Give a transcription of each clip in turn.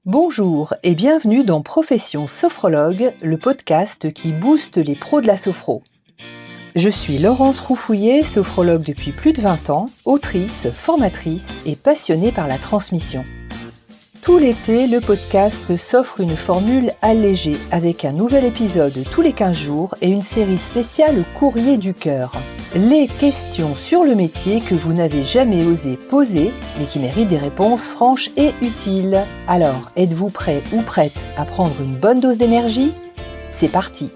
Bonjour et bienvenue dans Profession Sophrologue, le podcast qui booste les pros de la sophro. Je suis Laurence Roufouillet, sophrologue depuis plus de 20 ans, autrice, formatrice et passionnée par la transmission. Tout l'été, le podcast s'offre une formule allégée avec un nouvel épisode tous les 15 jours et une série spéciale Courrier du cœur. Les questions sur le métier que vous n'avez jamais osé poser, mais qui méritent des réponses franches et utiles. Alors, êtes-vous prêt ou prête à prendre une bonne dose d'énergie ? C'est parti !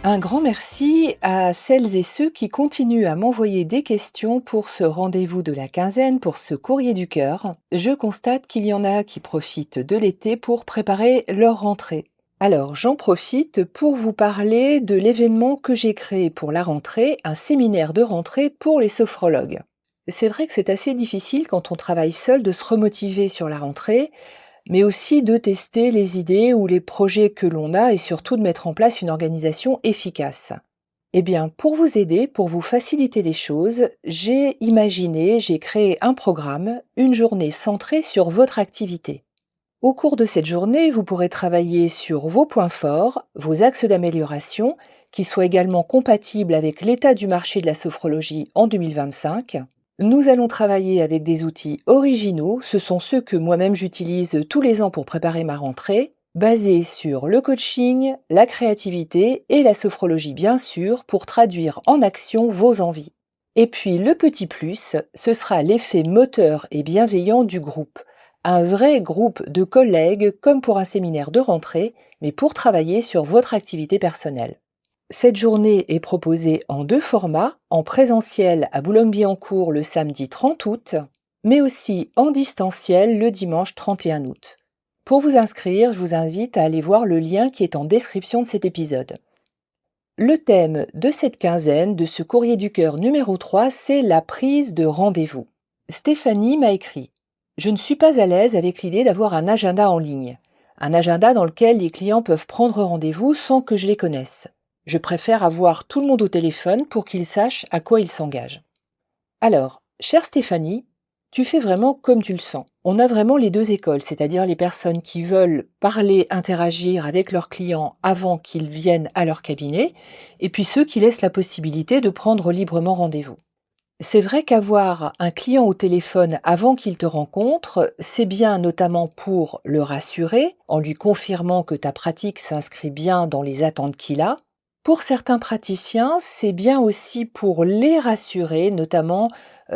Un grand merci à celles et ceux qui continuent à m'envoyer des questions pour ce rendez-vous de la quinzaine, pour ce courrier du cœur. Je constate qu'il y en a qui profitent de l'été pour préparer leur rentrée. Alors, j'en profite pour vous parler de l'événement que j'ai créé pour la rentrée, un séminaire de rentrée pour les sophrologues. C'est vrai que c'est assez difficile quand on travaille seul de se remotiver sur la rentrée, mais aussi de tester les idées ou les projets que l'on a et surtout de mettre en place une organisation efficace. Eh bien, pour vous aider, pour vous faciliter les choses, j'ai créé un programme, une journée centrée sur votre activité. Au cours de cette journée, vous pourrez travailler sur vos points forts, vos axes d'amélioration, qui soient également compatibles avec l'état du marché de la sophrologie en 2025. Nous allons travailler avec des outils originaux, ce sont ceux que moi-même j'utilise tous les ans pour préparer ma rentrée, basés sur le coaching, la créativité et la sophrologie bien sûr, pour traduire en action vos envies. Et puis le petit plus, ce sera l'effet moteur et bienveillant du groupe. Un vrai groupe de collègues comme pour un séminaire de rentrée, mais pour travailler sur votre activité personnelle. Cette journée est proposée en 2 formats, en présentiel à Boulogne-Billancourt le samedi 30 août, mais aussi en distanciel le dimanche 31 août. Pour vous inscrire, je vous invite à aller voir le lien qui est en description de cet épisode. Le thème de cette quinzaine, de ce courrier du cœur numéro 3, c'est la prise de rendez-vous. Stéphanie m'a écrit « Je ne suis pas à l'aise avec l'idée d'avoir un agenda en ligne. Un agenda dans lequel les clients peuvent prendre rendez-vous sans que je les connaisse. Je préfère avoir tout le monde au téléphone pour qu'ils sachent à quoi ils s'engagent. » Alors, chère Stéphanie, tu fais vraiment comme tu le sens. On a vraiment les deux écoles, c'est-à-dire les personnes qui veulent parler, interagir avec leurs clients avant qu'ils viennent à leur cabinet, et puis ceux qui laissent la possibilité de prendre librement rendez-vous. C'est vrai qu'avoir un client au téléphone avant qu'il te rencontre, c'est bien notamment pour le rassurer, en lui confirmant que ta pratique s'inscrit bien dans les attentes qu'il a. Pour certains praticiens, c'est bien aussi pour les rassurer, notamment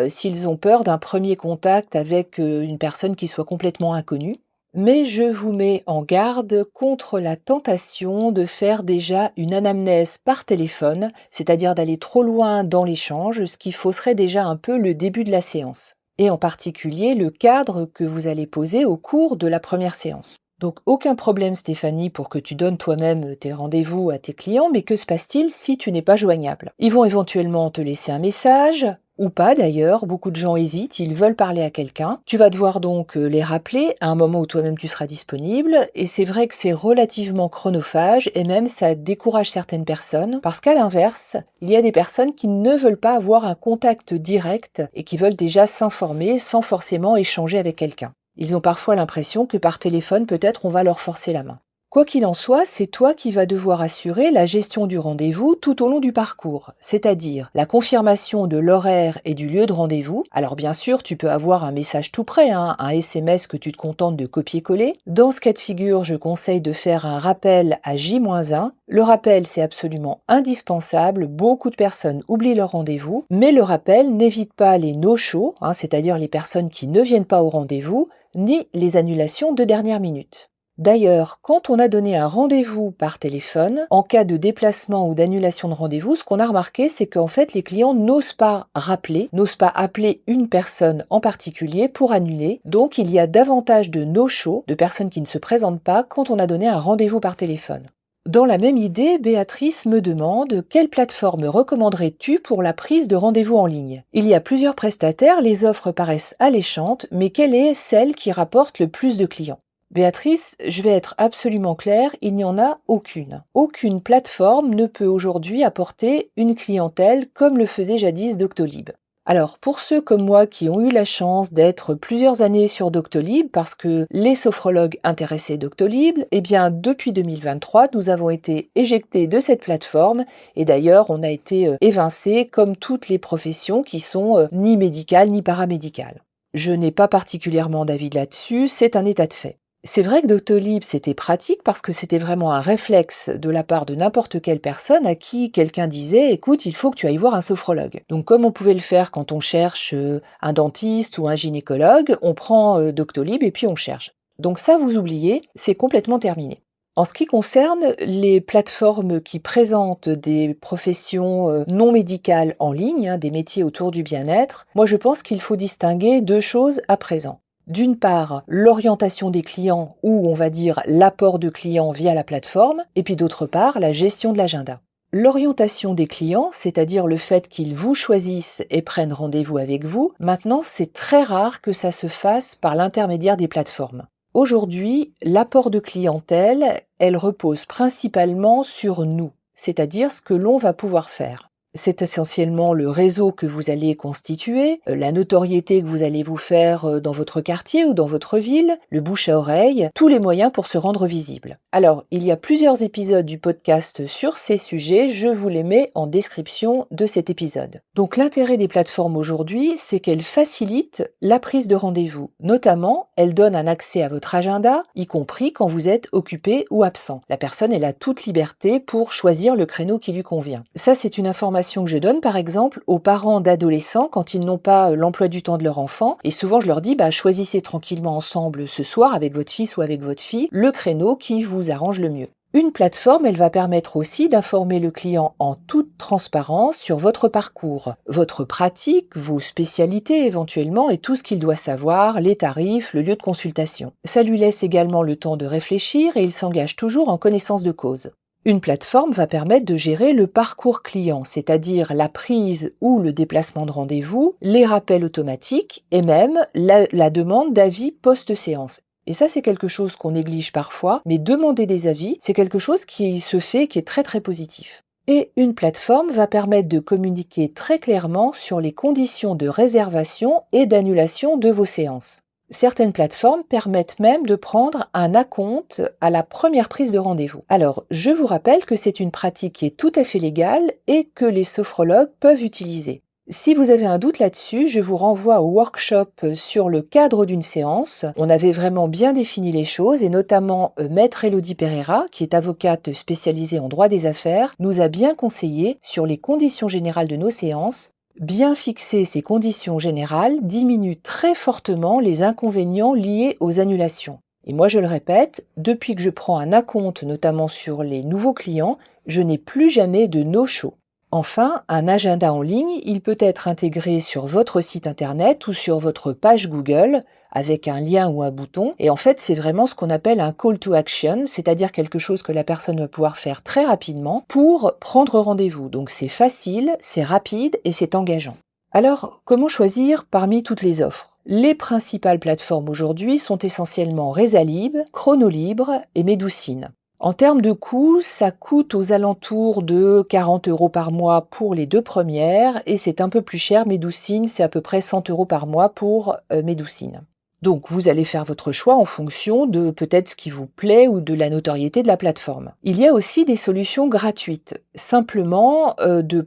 s'ils ont peur d'un premier contact avec une personne qui soit complètement inconnue. Mais je vous mets en garde contre la tentation de faire déjà une anamnèse par téléphone, c'est-à-dire d'aller trop loin dans l'échange, ce qui fausserait déjà un peu le début de la séance, et en particulier le cadre que vous allez poser au cours de la première séance. Donc aucun problème Stéphanie pour que tu donnes toi-même tes rendez-vous à tes clients, mais que se passe-t-il si tu n'es pas joignable ? Ils vont éventuellement te laisser un message, ou pas d'ailleurs, beaucoup de gens hésitent, ils veulent parler à quelqu'un. Tu vas devoir donc les rappeler à un moment où toi-même tu seras disponible, et c'est vrai que c'est relativement chronophage, et même ça décourage certaines personnes, parce qu'à l'inverse, il y a des personnes qui ne veulent pas avoir un contact direct, et qui veulent déjà s'informer sans forcément échanger avec quelqu'un. Ils ont parfois l'impression que par téléphone, peut-être, on va leur forcer la main. Quoi qu'il en soit, c'est toi qui vas devoir assurer la gestion du rendez-vous tout au long du parcours, c'est-à-dire la confirmation de l'horaire et du lieu de rendez-vous. Alors bien sûr, tu peux avoir un message tout prêt, un SMS que tu te contentes de copier-coller. Dans ce cas de figure, je conseille de faire un rappel à J-1. Le rappel, c'est absolument indispensable. Beaucoup de personnes oublient leur rendez-vous, mais le rappel n'évite pas les no-shows, c'est-à-dire les personnes qui ne viennent pas au rendez-vous, ni les annulations de dernière minute. D'ailleurs, quand on a donné un rendez-vous par téléphone, en cas de déplacement ou d'annulation de rendez-vous, ce qu'on a remarqué, c'est qu'en fait, les clients n'osent pas rappeler, n'osent pas appeler une personne en particulier pour annuler. Donc, il y a davantage de no-show, de personnes qui ne se présentent pas quand on a donné un rendez-vous par téléphone. Dans la même idée, Béatrice me demande quelle plateforme recommanderais-tu pour la prise de rendez-vous en ligne ? Il y a plusieurs prestataires, les offres paraissent alléchantes, mais quelle est celle qui rapporte le plus de clients ? Béatrice, je vais être absolument claire, il n'y en a aucune. Aucune plateforme ne peut aujourd'hui apporter une clientèle comme le faisait jadis Doctolib. Alors, pour ceux comme moi qui ont eu la chance d'être plusieurs années sur Doctolib parce que les sophrologues intéressaient Doctolib, eh bien, depuis 2023, nous avons été éjectés de cette plateforme et d'ailleurs, on a été évincés comme toutes les professions qui sont ni médicales ni paramédicales. Je n'ai pas particulièrement d'avis là-dessus, c'est un état de fait. C'est vrai que Doctolib, c'était pratique parce que c'était vraiment un réflexe de la part de n'importe quelle personne à qui quelqu'un disait « Écoute, il faut que tu ailles voir un sophrologue ». Donc comme on pouvait le faire quand on cherche un dentiste ou un gynécologue, on prend Doctolib et puis on cherche. Donc ça, vous oubliez, c'est complètement terminé. En ce qui concerne les plateformes qui présentent des professions non médicales en ligne, des métiers autour du bien-être, moi je pense qu'il faut distinguer deux choses à présent. D'une part, l'orientation des clients ou on va dire l'apport de clients via la plateforme, et puis d'autre part, la gestion de l'agenda. L'orientation des clients, c'est-à-dire le fait qu'ils vous choisissent et prennent rendez-vous avec vous, maintenant c'est très rare que ça se fasse par l'intermédiaire des plateformes. Aujourd'hui, l'apport de clientèle, elle repose principalement sur nous, c'est-à-dire ce que l'on va pouvoir faire. C'est essentiellement le réseau que vous allez constituer, la notoriété que vous allez vous faire dans votre quartier ou dans votre ville, le bouche à oreille, tous les moyens pour se rendre visible. Alors, il y a plusieurs épisodes du podcast sur ces sujets, je vous les mets en description de cet épisode. Donc l'intérêt des plateformes aujourd'hui, c'est qu'elles facilitent la prise de rendez-vous. Notamment, elles donnent un accès à votre agenda, y compris quand vous êtes occupé ou absent. La personne, elle a toute liberté pour choisir le créneau qui lui convient. Ça, c'est une information que je donne par exemple aux parents d'adolescents quand ils n'ont pas l'emploi du temps de leur enfant et souvent je leur dis choisissez tranquillement ensemble ce soir avec votre fils ou avec votre fille le créneau qui vous arrange le mieux. Une plateforme, elle va permettre aussi d'informer le client en toute transparence sur votre parcours, votre pratique, vos spécialités éventuellement et tout ce qu'il doit savoir, les tarifs, le lieu de consultation. Ça lui laisse également le temps de réfléchir et il s'engage toujours en connaissance de cause. Une plateforme va permettre de gérer le parcours client, c'est-à-dire la prise ou le déplacement de rendez-vous, les rappels automatiques et même la demande d'avis post-séance. Et ça, c'est quelque chose qu'on néglige parfois, mais demander des avis, c'est quelque chose qui se fait, qui est très très positif. Et une plateforme va permettre de communiquer très clairement sur les conditions de réservation et d'annulation de vos séances. Certaines plateformes permettent même de prendre un acompte à la première prise de rendez-vous. Alors, je vous rappelle que c'est une pratique qui est tout à fait légale et que les sophrologues peuvent utiliser. Si vous avez un doute là-dessus, je vous renvoie au workshop sur le cadre d'une séance. On avait vraiment bien défini les choses et notamment Maître Elodie Pereira, qui est avocate spécialisée en droit des affaires, nous a bien conseillé sur les conditions générales de nos séances. Bien fixer ces conditions générales diminue très fortement les inconvénients liés aux annulations. Et moi, je le répète, depuis que je prends un acompte, notamment sur les nouveaux clients, je n'ai plus jamais de no-show. Enfin, un agenda en ligne, il peut être intégré sur votre site internet ou sur votre page Google avec un lien ou un bouton. Et en fait, c'est vraiment ce qu'on appelle un call to action, c'est-à-dire quelque chose que la personne va pouvoir faire très rapidement pour prendre rendez-vous. Donc c'est facile, c'est rapide et c'est engageant. Alors, comment choisir parmi toutes les offres ? Les principales plateformes aujourd'hui sont essentiellement Resalib, Chronolibre et Médoucine. En termes de coût, ça coûte aux alentours de 40 € par mois pour les deux premières et c'est un peu plus cher, Médoucine, c'est à peu près 100 € par mois pour Médoucine. Donc vous allez faire votre choix en fonction de peut-être ce qui vous plaît ou de la notoriété de la plateforme. Il y a aussi des solutions gratuites, simplement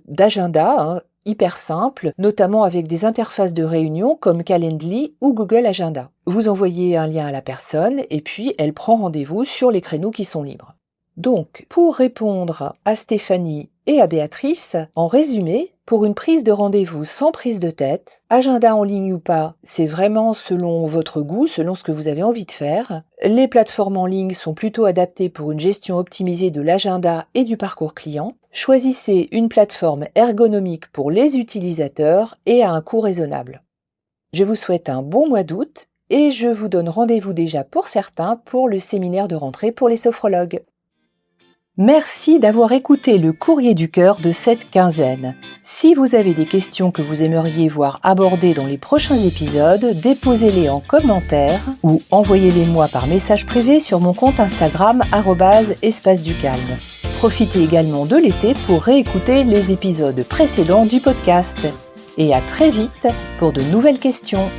d'agenda, hyper simple, notamment avec des interfaces de réunion comme Calendly ou Google Agenda. Vous envoyez un lien à la personne et puis elle prend rendez-vous sur les créneaux qui sont libres. Donc, pour répondre à Stéphanie et à Béatrice, en résumé, pour une prise de rendez-vous sans prise de tête, agenda en ligne ou pas, c'est vraiment selon votre goût, selon ce que vous avez envie de faire. Les plateformes en ligne sont plutôt adaptées pour une gestion optimisée de l'agenda et du parcours client. Choisissez une plateforme ergonomique pour les utilisateurs et à un coût raisonnable. Je vous souhaite un bon mois d'août et je vous donne rendez-vous déjà pour certains pour le séminaire de rentrée pour les sophrologues. Merci d'avoir écouté le courrier du cœur de cette quinzaine. Si vous avez des questions que vous aimeriez voir abordées dans les prochains épisodes, déposez-les en commentaire ou envoyez-les-moi par message privé sur mon compte Instagram @espace-du-calme. Profitez également de l'été pour réécouter les épisodes précédents du podcast. et à très vite pour de nouvelles questions.